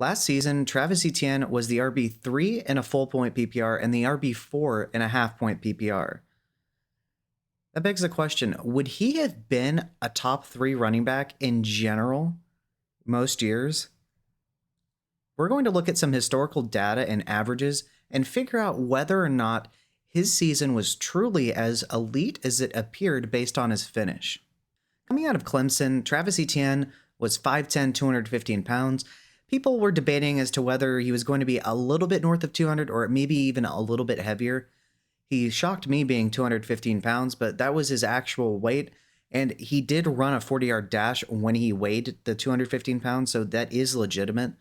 Last season, Travis Etienne was the RB3 in a full point PPR and the RB4 in a half point PPR. That begs the question, would he have been a top 3 running back in general most years? We're going to look at some historical data and averages and figure out whether or not his season was truly as elite as it appeared based on his finish. Coming out of Clemson, Travis Etienne was 5'10", 215 pounds. People were debating as to whether he was going to be a little bit north of 200 or maybe even a little bit heavier. He shocked me being 215 pounds, but that was his actual weight. And he did run a 40-yard dash when he weighed the 215 pounds, so that is legitimate.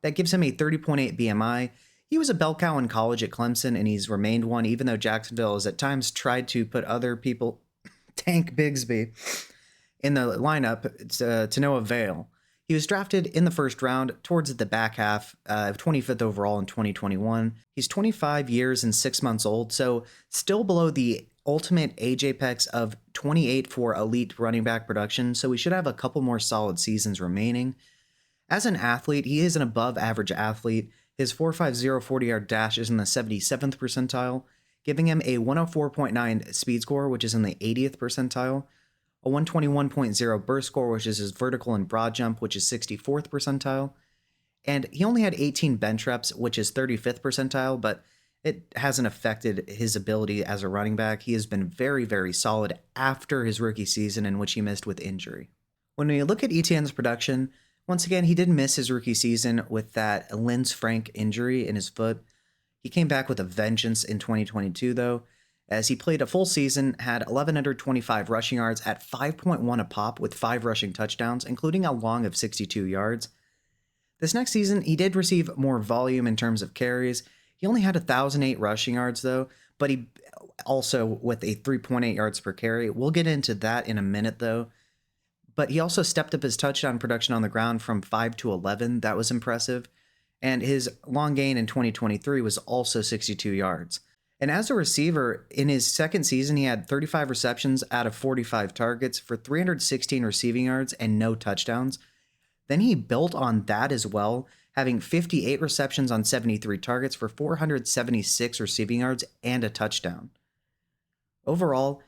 That gives him a 30.8 BMI. He was a bell cow in college at Clemson, and he's remained one, even though Jacksonville has at times tried to put other people, Tank Bigsby, in the lineup to no avail. He was drafted in the first round towards the back half, 25th overall in 2021. He's 25 years and 6 months old, so still below the ultimate age apex of 28 for elite running back production, so we should have a couple more solid seasons remaining. As an athlete, he is an above average athlete. His 4.50 40-yard dash is in the 77th percentile, giving him a 104.9 speed score, which is in the 80th percentile, a 121.0 burst score, which is his vertical and broad jump, which is 64th percentile, and he only had 18 bench reps, which is 35th percentile, but it hasn't affected his ability as a running back. He has been very, very solid after his rookie season, in which he missed with injury. When we look at Etienne's production, once again, he did miss his rookie season with that Linz Frank injury in his foot. He came back with a vengeance in 2022, though, as he played a full season, had 1,125 rushing yards at 5.1 a pop with 5 rushing touchdowns, including a long of 62 yards. This next season, he did receive more volume in terms of carries. He only had 1,008 rushing yards, though, but he also with a 3.8 yards per carry. We'll get into that in a minute, though. But he also stepped up his touchdown production on the ground from 5 to 11. That was impressive. And his long gain in 2023 was also 62 yards. And as a receiver, in his second season, he had 35 receptions out of 45 targets for 316 receiving yards and no touchdowns. Then he built on that as well, having 58 receptions on 73 targets for 476 receiving yards and a touchdown. Overall,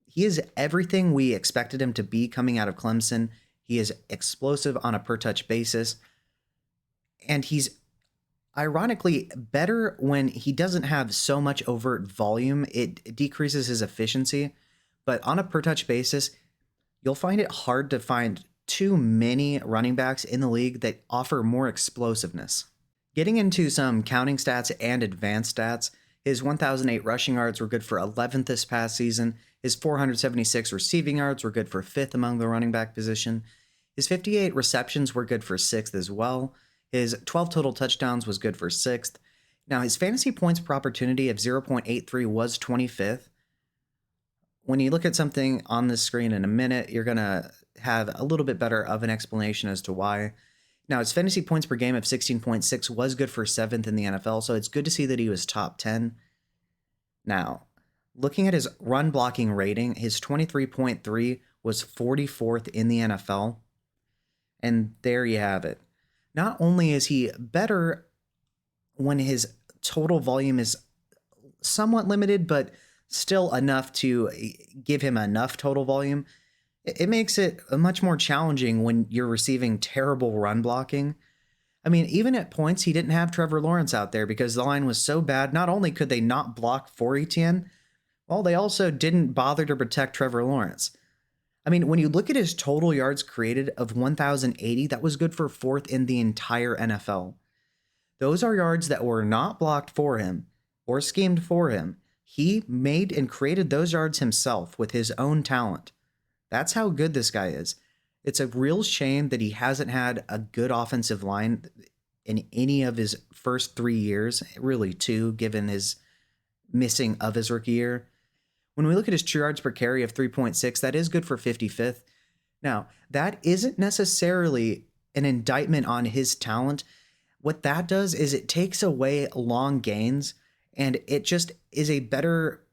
he is everything we expected him to be coming out of Clemson. He is explosive on a per-touch basis, and he's ironically better when he doesn't have so much overt volume. It decreases his efficiency, but on a per-touch basis, you'll find it hard to find too many running backs in the league that offer more explosiveness. Getting into some counting stats and advanced stats, his 1,008 rushing yards were good for 11th this past season. His 476 receiving yards were good for 5th among the running back position. His 58 receptions were good for 6th as well. His 12 total touchdowns was good for 6th. Now, his fantasy points per opportunity of 0.83 was 25th. When you look at something on this screen in a minute, you're going to have a little bit better of an explanation as to why. Now, his fantasy points per game of 16.6 was good for 7th in the NFL, so it's good to see that he was top 10. Now, looking at his run blocking rating, his 23.3 was 44th in the NFL. And there you have it. Not only is he better when his total volume is somewhat limited, but still enough to give him enough total volume, it makes it much more challenging when you're receiving terrible run blocking. I mean, even at points, he didn't have Trevor Lawrence out there because the line was so bad. Not only could they not block for Etienne, well, they also didn't bother to protect Trevor Lawrence. I mean, when you look at his total yards created of 1,080, that was good for 4th in the entire NFL. Those are yards that were not blocked for him or schemed for him. He made and created those yards himself with his own talent. That's how good this guy is. It's a real shame that he hasn't had a good offensive line in any of his first 3 years, really 2, given his missing of his rookie year. When we look at his true yards per carry of 3.6, that is good for 55th. Now, that isn't necessarily an indictment on his talent. What that does is it takes away long gains, and it just is a better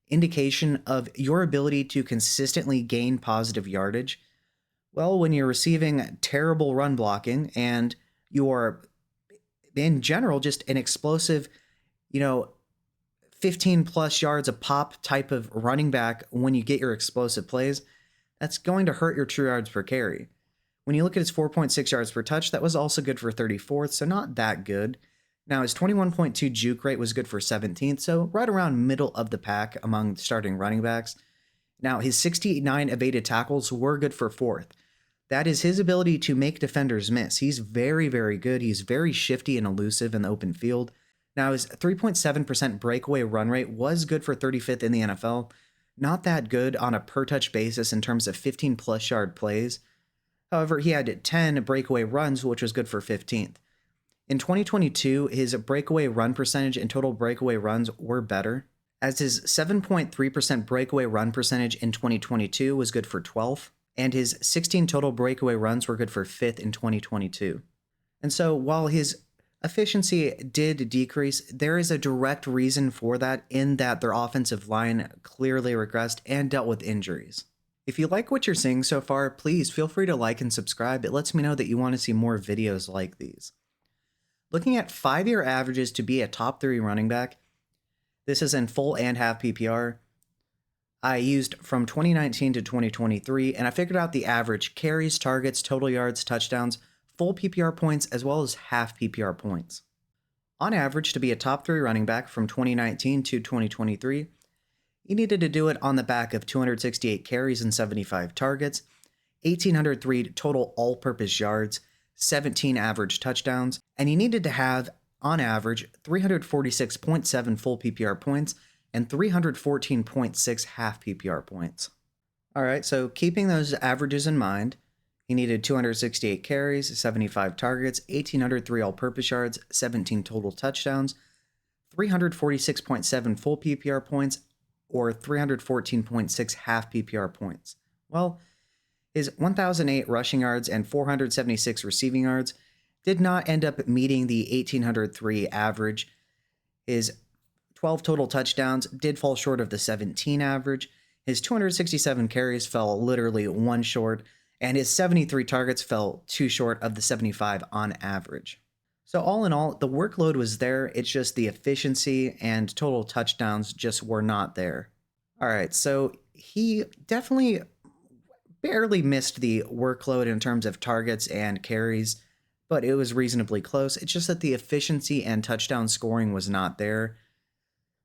indication of your ability to consistently gain positive yardage. Well, when you're receiving terrible run blocking and You're, in general, just an explosive, 15 plus yards a pop type of running back when you get your explosive plays. That's going to hurt your true yards per carry. When you look at his 4.6 yards per touch, that was also good for 34th, so not that good. Now, his 21.2 juke rate was good for 17th, so right around middle of the pack among starting running backs. Now, his 69 evaded tackles were good for 4th. That is his ability to make defenders miss. He's very, very good. He's very shifty and elusive in the open field. Now, his 3.7% breakaway run rate was good for 35th in the NFL. Not that good on a per-touch basis in terms of 15-plus yard plays. However, he had 10 breakaway runs, which was good for 15th. In 2022, his breakaway run percentage and total breakaway runs were better, as his 7.3% breakaway run percentage in 2022 was good for 12th, and his 16 total breakaway runs were good for 5th in 2022. And so while his efficiency did decrease, there is a direct reason for that, in that their offensive line clearly regressed and dealt with injuries. If you like what you're seeing so far, please feel free to like and subscribe. It lets me know that you want to see more videos like these. Looking at 5-year averages to be a top 3 running back, this is in full and half PPR. I used from 2019 to 2023, and I figured out the average carries, targets, total yards, touchdowns, full PPR points, as well as half PPR points. On average, to be a top 3 running back from 2019 to 2023, he needed to do it on the back of 268 carries and 75 targets, 1,803 total all-purpose yards, 17 average touchdowns, and he needed to have, on average, 346.7 full PPR points and 314.6 half PPR points. All right, so keeping those averages in mind, he needed 268 carries, 75 targets, 1,803 all-purpose yards, 17 total touchdowns, 346.7 full PPR points, or 314.6 half PPR points. Well, his 1,008 rushing yards and 476 receiving yards did not end up meeting the 1,803 average. His 12 total touchdowns did fall short of the 17 average. His 267 carries fell literally 1 short, and his 73 targets fell 2 short of the 75 on average. So all in all, the workload was there. It's just the efficiency and total touchdowns just were not there. All right, so he definitely barely missed the workload in terms of targets and carries, but it was reasonably close. It's just that the efficiency and touchdown scoring was not there.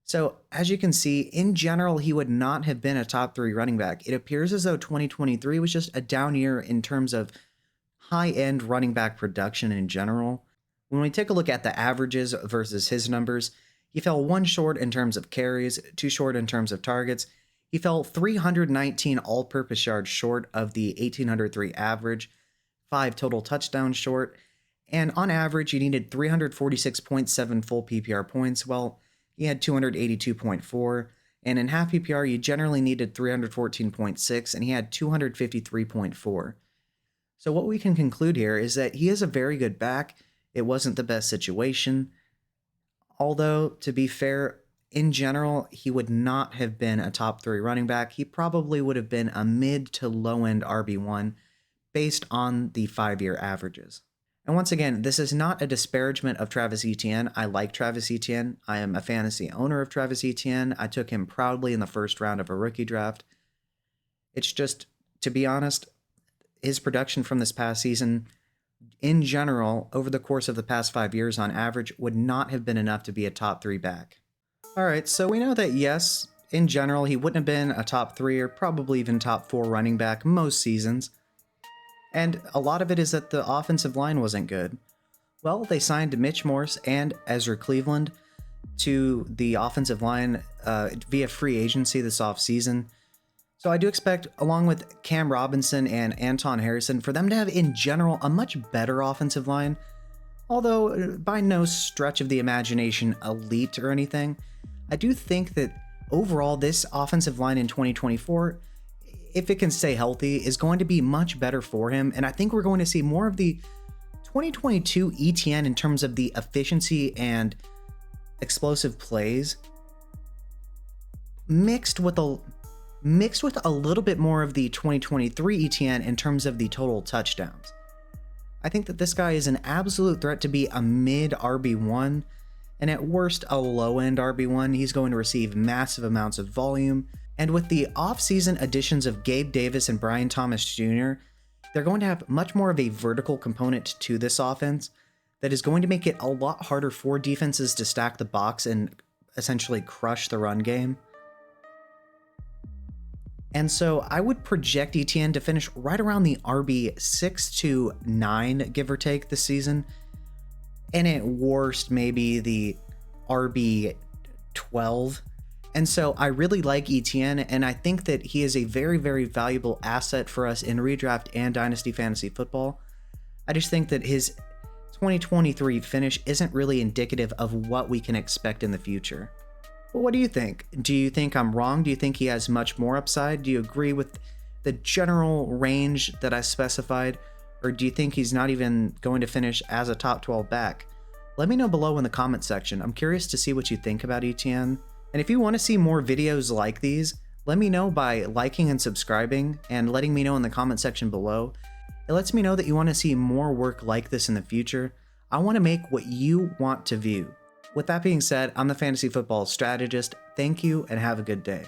So as you can see, in general, he would not have been a top 3 running back. It appears as though 2023 was just a down year in terms of high-end running back production in general. When we take a look at the averages versus his numbers, he fell 1 short in terms of carries, 2 short in terms of targets. He fell 319 all-purpose yards short of the 1,803 average, 5 total touchdowns short, and on average, he needed 346.7 full PPR points. Well, he had 282.4, and in half PPR, you generally needed 314.6, and he had 253.4. So what we can conclude here is that he is a very good back. It wasn't the best situation. Although, to be fair, in general, he would not have been a top 3 running back. He probably would have been a mid to low-end RB1 based on the 5-year averages. And once again, this is not a disparagement of Travis Etienne. I like Travis Etienne. I am a fantasy owner of Travis Etienne. I took him proudly in the first round of a rookie draft. It's just, to be honest, his production from this past season, in general, over the course of the past 5 years on average, would not have been enough to be a top 3 back. All right, so we know that yes, in general, he wouldn't have been a top 3 or probably even top 4 running back most seasons. And a lot of it is that the offensive line wasn't good. Well, they signed Mitch Morse and Ezra Cleveland to the offensive line via free agency this offseason. So I do expect, along with Cam Robinson and Anton Harrison, for them to have, in general, a much better offensive line. Although, by no stretch of the imagination, elite or anything, I do think that overall, this offensive line in 2024, if it can stay healthy, is going to be much better for him. And I think we're going to see more of the 2022 ETN in terms of the efficiency and explosive plays, mixed with a little bit more of the 2023 ETN in terms of the total touchdowns. I think that this guy is an absolute threat to be a mid RB1, and at worst a low-end RB1. He's going to receive massive amounts of volume, and with the off-season additions of Gabe Davis and Brian Thomas Jr., they're going to have much more of a vertical component to this offense that is going to make it a lot harder for defenses to stack the box and essentially crush the run game. And so I would project ETN to finish right around the RB 6 to 9, give or take, this season. And at worst, maybe the RB 12. And so I really like ETN, and I think that he is a very, very valuable asset for us in redraft and dynasty fantasy football. I just think that his 2023 finish isn't really indicative of what we can expect in the future. But what do you think? Do you think I'm wrong? Do you think he has much more upside? Do you agree with the general range that I specified? Or do you think he's not even going to finish as a top 12 back? Let me know below in the comment section. I'm curious to see what you think about ETN. And if you want to see more videos like these, let me know by liking and subscribing and letting me know in the comment section below. It lets me know that you want to see more work like this in the future. I want to make what you want to view. With that being said, I'm the Fantasy Football Strategist. Thank you and have a good day.